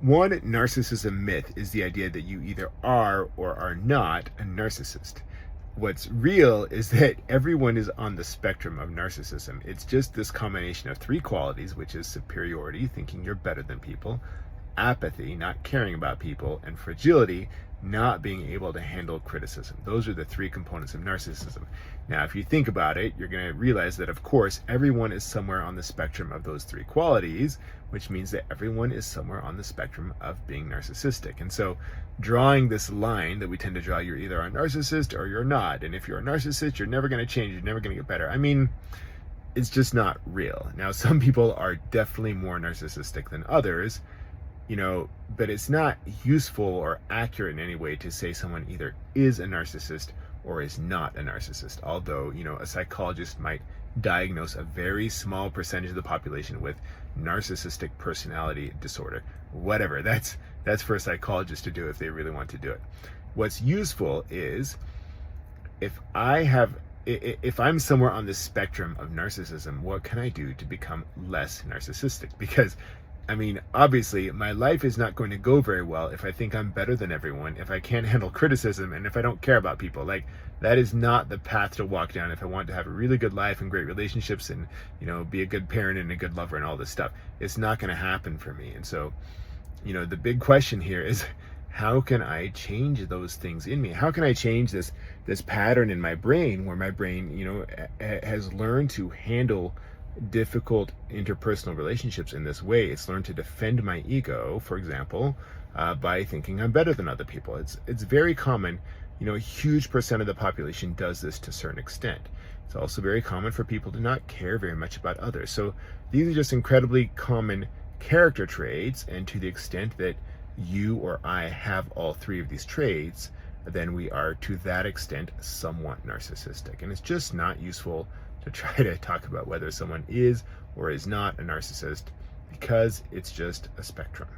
One narcissism myth is the idea that you either are or are not a narcissist. What's real is that everyone is on the spectrum of narcissism. It's just this combination of three qualities, which is superiority, thinking you're better than people, apathy, not caring about people, and fragility, not being able to handle criticism. Those are the three components of narcissism. Now, if you think about it, you're going to realize that, of course, everyone is somewhere on the spectrum of those three qualities, which means that everyone is somewhere on the spectrum of being narcissistic. And so drawing this line that we tend to draw, you're either a narcissist or you're not. And if you're a narcissist, you're never going to change. You're never going to get better. I mean, it's just not real. Now, some people are definitely more narcissistic than others, but it's not useful or accurate in any way to say someone either is a narcissist or is not a narcissist. Although, a psychologist might diagnose a very small percentage of the population with narcissistic personality disorder. Whatever, that's for a psychologist to do if they really want to do it. What's useful is if I'm somewhere on the spectrum of narcissism, what can I do to become less narcissistic? Because obviously my life is not going to go very well if I think I'm better than everyone, if I can't handle criticism, and if I don't care about people. That is not the path to walk down if I want to have a really good life and great relationships and, be a good parent and a good lover and all this stuff. It's not going to happen for me. And so, the big question here is, how can I change those things in me? How can I change this pattern in my brain where my brain, has learned to handle difficult interpersonal relationships in this way? It's learned to defend my ego, for example, by thinking I'm better than other people. It's very common. A huge percent of the population does this to a certain extent. It's also very common for people to not care very much about others. So these are just incredibly common character traits, and to the extent that you or I have all three of these traits, then we are to that extent somewhat narcissistic. And it's just not useful to try to talk about whether someone is or is not a narcissist, because it's just a spectrum.